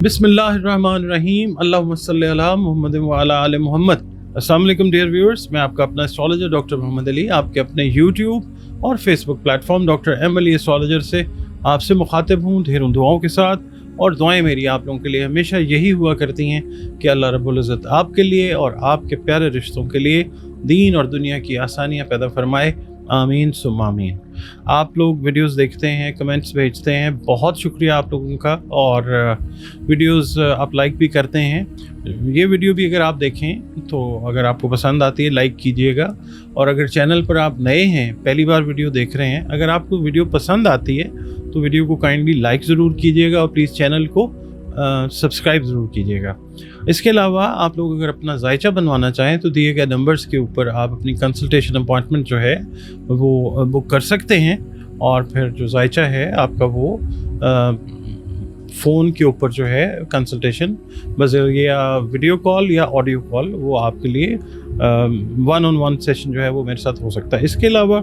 बिस्मिल्लाहिर्रहमानिर्रहीम अल्लाहुम्मा सल्ली अला मुहम्मद व अला आले मुहम्मद। अस्सलाम वालेकुम डियर व्यूअर्स, मैं आपका अपना एस्ट्रोलॉजर डॉक्टर मोहम्मद अली आपके अपने यूट्यूब और Facebook platform doctor M Ali astrologer से आपसे मुखातिब हूँ ढेरों दुआओं के साथ। और दुआएं मेरी आप लोगों के लिए हमेशा यही हुआ करती हैं कि अल्लाह रब्बुल इज़्ज़त आपके लिए और आपके प्यारे रिश्तों के लिए दीन और दुनिया की आसानियाँ पैदा फरमाए, आमीन सुम्मा आमीन। आप लोग वीडियोस देखते हैं, कमेंट्स भेजते हैं, बहुत शुक्रिया आप लोगों का। और वीडियोस आप लाइक भी करते हैं। ये वीडियो भी अगर आप देखें तो अगर आपको पसंद आती है लाइक कीजिएगा। और अगर चैनल पर आप नए हैं, पहली बार वीडियो देख रहे हैं, अगर आपको वीडियो पसंद आती है तो वीडियो को काइंडली लाइक ज़रूर कीजिएगा और प्लीज़ चैनल को सब्सक्राइब ज़रूर कीजिएगा। इसके अलावा आप लोग अगर अपना जायचा बनवाना चाहें तो दिए गए नंबर्स के ऊपर आप अपनी कंसल्टेशन अपॉइंटमेंट जो है वो बुक कर सकते हैं। और फिर जो जायचा है आपका वो फ़ोन के ऊपर जो है कंसल्टेशन बज़रिया वीडियो कॉल या ऑडियो कॉल वो आपके लिए 1-on-1 सेशन जो है वो मेरे साथ हो सकता है। इसके अलावा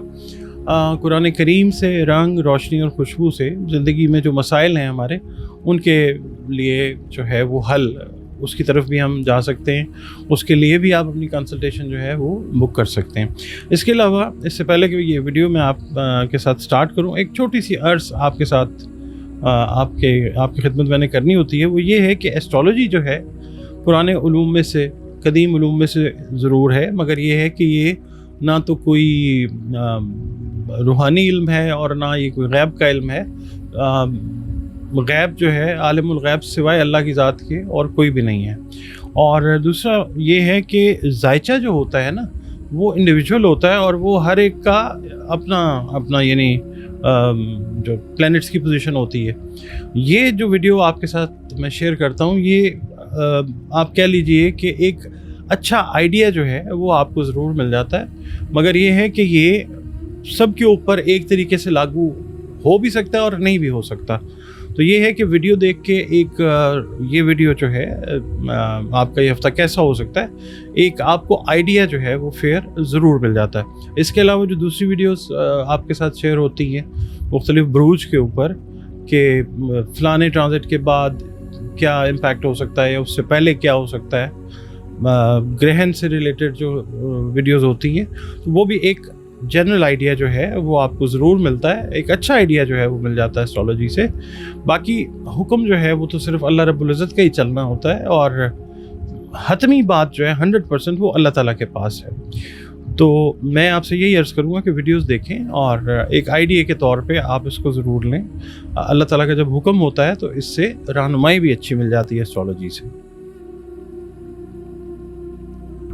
कुरान करीम से रंग, रोशनी और खुशबू से ज़िंदगी में जो मसाइल हैं हमारे, उनके लिए जो है वो हल, उसकी तरफ भी हम जा सकते हैं। उसके लिए भी आप अपनी कंसल्टेशन जो है वो बुक कर सकते हैं। इसके अलावा इससे पहले कि ये वीडियो मैं आप के साथ स्टार्ट करूं, एक छोटी सी अर्ज़ आपके साथ आपकी खिदमत मैंने करनी होती है। वो ये है कि एस्ट्रोलॉजी जो है पुराने उलूम में से, कदीम उलूम में से ज़रूर है, मगर ये है कि ये ना तो कोई रूहानी इल्म है और ना ये कोई गैब का इल्म है। गैब जो है, आलिमुल गैब सिवाय अल्लाह की ज़ात के और कोई भी नहीं है। और दूसरा ये है कि जायचा जो होता है ना वो इंडिविजुअल होता है और वो हर एक का अपना अपना यानी जो प्लैनेट्स की पोजीशन होती है। ये जो वीडियो आपके साथ मैं शेयर करता हूँ, ये आप कह लीजिए कि एक अच्छा आइडिया जो है वो आपको ज़रूर मिल जाता है, मगर ये है कि ये सब के ऊपर एक तरीके से लागू हो भी सकता है और नहीं भी हो सकता। तो ये है कि वीडियो देख के ये वीडियो जो है आपका ये हफ्ता कैसा हो सकता है, एक आपको आइडिया जो है वो फेयर ज़रूर मिल जाता है। इसके अलावा जो दूसरी वीडियोस आपके साथ शेयर होती हैं मुख्तलिफ बुरूज के ऊपर कि फ़लाने ट्रांजिट के बाद क्या इम्पैक्ट हो सकता है या उससे पहले क्या हो सकता है, ग्रहण से रिलेटेड जो वीडियोस होती हैं, तो वो भी एक जनरल आइडिया जो है वो आपको ज़रूर मिलता है। एक अच्छा आइडिया जो है वो मिल जाता है एस्ट्रोलॉजी से। बाकी हुक्म जो है वो तो सिर्फ अल्लाह रब्बुल इज़्ज़त का ही चलना होता है और हतमी बात जो है 100% वो अल्लाह ताला के पास है। तो मैं आपसे यही अर्ज़ करूँगा कि वीडियोस देखें और एक आइडिया के तौर पे आप इसको ज़रूर लें। अल्लाह ताला का जब हुक्म होता है तो इससे रहनुमाई भी अच्छी मिल जाती है एस्ट्रोलॉजी से।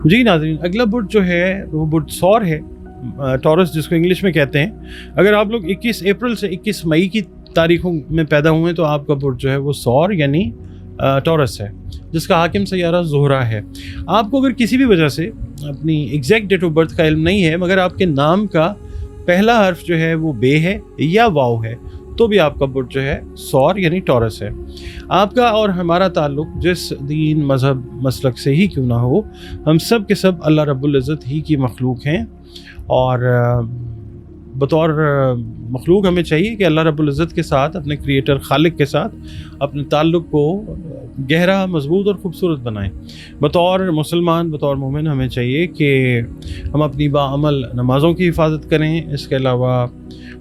जी नाज़रीन, अगला बुर्ज जो है वो बुर्ज सौर है, टॉरस जिसको इंग्लिश में कहते हैं। अगर आप लोग 21 अप्रैल से 21 मई की तारीखों में पैदा हुए हैं तो आपका बुर्ज जो है वो सौर यानी टॉरस है, जिसका हाकिम सैयारा ज़ोहरा है। आपको अगर किसी भी वजह से अपनी एग्जैक्ट डेट ऑफ बर्थ का इल्म नहीं है, मगर आपके नाम का पहला हर्फ जो है वो बे है या वाव है, तो भी आपका बुर्ज जो है सौर यानी टॉरस है। आपका और हमारा ताल्लुक़ जिस दीन, मज़हब, मसलक से ही क्यों ना हो, हम सब के सब अल्लाह रब्बुल इज़्ज़त ही की मखलूक हैं। और बतौर मखलूक हमें चाहिए कि अल्लाह रब्बुल इज़्ज़त के साथ, अपने क्रिएटर खालिक के साथ अपने ताल्लुक़ को गहरा, मजबूत और ख़ूबसूरत बनाएं। बतौर मुसलमान, बतौर मोमिन हमें चाहिए कि हम अपनी बाअमल नमाज़ों की हिफाजत करें। इसके अलावा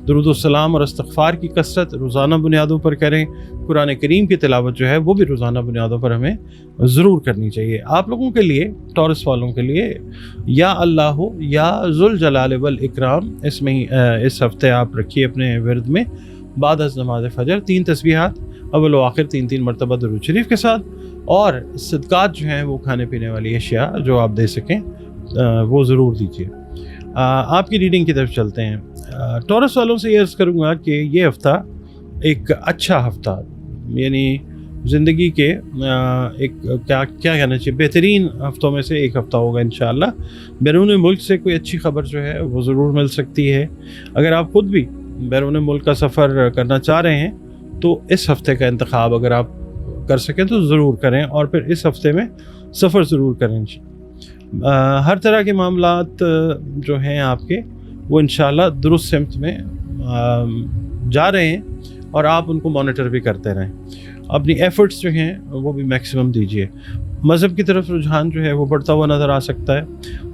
दुरूद व सलाम और इस्तिग़फ़ार की कसरत रोज़ाना बुनियादों पर करें। कुरान करीम की तिलावत जो है वो भी रोज़ाना बुनियादों पर हमें ज़रूर करनी चाहिए। आप लोगों के लिए, टॉरस वालों के लिए, या अल्लाह हो या ज़ुल जलाल वल इकराम, इसमें ही इस हफ्ते आप रखिए अपने विरद में बाद अज़ नमाज़ फ़जर 3 तस्बीहात अव्वल व आखिर 3-3 मरतबा दुरूद शरीफ के साथ, और सदक़ात जो हैं वो खाने पीने वाली अशिया जो आप दे सकें वो ज़रूर दीजिए। आपकी रीडिंग की तरफ चलते हैं। टॉरस वालों से ये अर्ज़ करूँगा कि ये हफ़्ता एक अच्छा हफ़्ता, यानी ज़िंदगी के एक क्या कहना चाहिए, बेहतरीन हफ़्तों में से एक हफ़्ता होगा इंशाअल्लाह। बैरून मुल्क से कोई अच्छी ख़बर जो है वो ज़रूर मिल सकती है। अगर आप ख़ुद भी बैरून मुल्क का सफ़र करना चाह रहे हैं तो इस हफ़्ते का इंतख़ाब अगर आप कर सकें तो ज़रूर करें और फिर इस हफ़्ते में सफ़र ज़रूर करें। हर तरह के मामलात जो हैं आपके वो इंशाअल्लाह दुरुस्त सिमत में जा रहे हैं। اور آپ ان کو مانیٹر بھی کرتے رہیں. اپنی ایفرٹس جو ہیں وہ بھی میکسیمم دیجیے. مذہب کی طرف رجحان جو ہے وہ بڑھتا ہوا نظر آ سکتا ہے،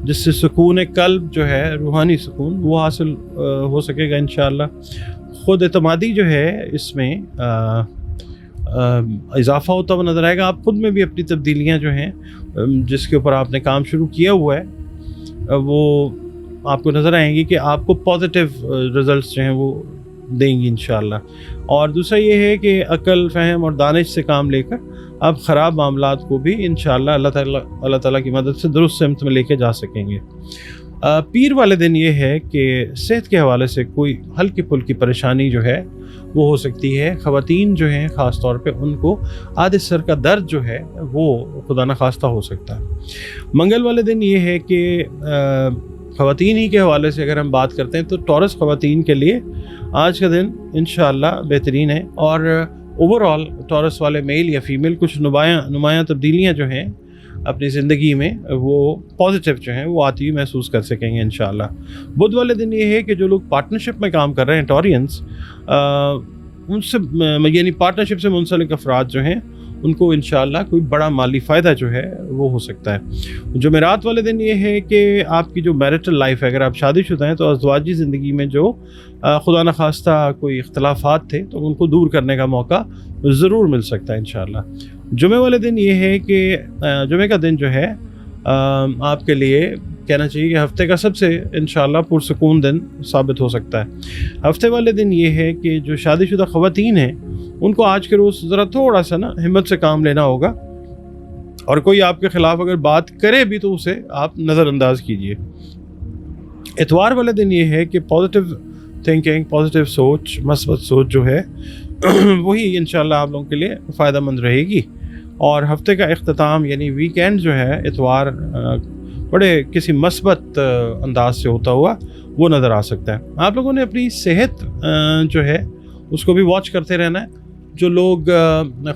جس سے سکون قلب جو ہے، روحانی سکون، وہ حاصل ہو سکے گا انشاءاللہ. خود اعتمادی جو ہے اس میں اضافہ ہوتا ہوا نظر آئے گا. آپ خود میں بھی اپنی تبدیلیاں جو ہیں جس کے اوپر آپ نے کام شروع کیا ہوا ہے وہ آپ کو نظر آئیں گی کہ آپ کو پازیٹیو رزلٹس جو ہیں وہ دیں گی انشاءاللہ. اور دوسرا یہ ہے کہ عقل، فہم اور دانش سے کام لے کر آپ خراب معاملات کو بھی انشاءاللہ اللہ تعالیٰ کی مدد سے درست سمت میں لے کے جا سکیں گے. پیر والے دن یہ ہے کہ صحت کے حوالے سے کوئی ہلکی پھلکی پریشانی جو ہے وہ ہو سکتی ہے. خواتین جو ہیں خاص طور پہ ان کو آدھے سر کا درد جو ہے وہ خدا نخواستہ ہو سکتا ہے. منگل والے دن یہ ہے کہ خواتین ہی کے حوالے سے اگر ہم بات کرتے ہیں تو ٹورس خواتین کے لیے آج کا دن انشاءاللہ بہترین ہے. اور اوور آل ٹورس والے میل یا فیمیل کچھ نمایاں تبدیلیاں جو ہیں اپنی زندگی میں وہ پازیٹیو جو ہیں وہ آتی ہوئی محسوس کر سکیں گے انشاءاللہ. بدھ والے دن یہ ہے کہ جو لوگ پارٹنرشپ میں کام کر رہے ہیں ٹورینز، ان سے یعنی پارٹنرشپ سے منسلک افراد جو ہیں ان کو انشاءاللہ کوئی بڑا مالی فائدہ جو ہے وہ ہو سکتا ہے. جمعرات والے دن یہ ہے کہ آپ کی جو میرٹل لائف ہے، اگر آپ شادی شدہ ہیں تو ازدواجی زندگی میں جو خدا نخواستہ کوئی اختلافات تھے تو ان کو دور کرنے کا موقع ضرور مل سکتا ہے انشاءاللہ. جمعہ والے دن یہ ہے کہ جمعہ کا دن جو ہے آپ کے لیے کہنا چاہیے کہ ہفتے کا سب سے انشاءاللہ پرسکون دن ثابت ہو سکتا ہے. ہفتے والے دن یہ ہے کہ جو شادی شدہ خواتین ہیں ان کو آج کے روز ذرا تھوڑا سا ہمت سے کام لینا ہوگا، اور کوئی آپ کے خلاف اگر بات کرے بھی تو اسے آپ نظر انداز کیجیے. اتوار والے دن یہ ہے کہ پازیٹیو تھنکنگ، پازیٹیو سوچ، مثبت سوچ جو ہے وہی انشاءاللہ آپ لوگوں کے لیے فائدہ مند رہے گی. اور ہفتے کا اختتام یعنی ویکینڈ جو ہے اتوار بڑے کسی مثبت انداز سے ہوتا ہوا وہ نظر آ سکتا ہے. آپ لوگوں نے اپنی صحت جو ہے اس کو بھی واچ کرتے رہنا ہے. جو لوگ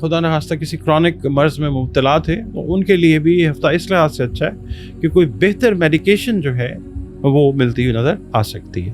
خدا نخواستہ کسی کرونک مرض میں مبتلا تھے تو ان کے لیے بھی یہ ہفتہ اس لحاظ سے اچھا ہے کہ کوئی بہتر میڈیکیشن جو ہے وہ ملتی ہوئی نظر آ سکتی ہے.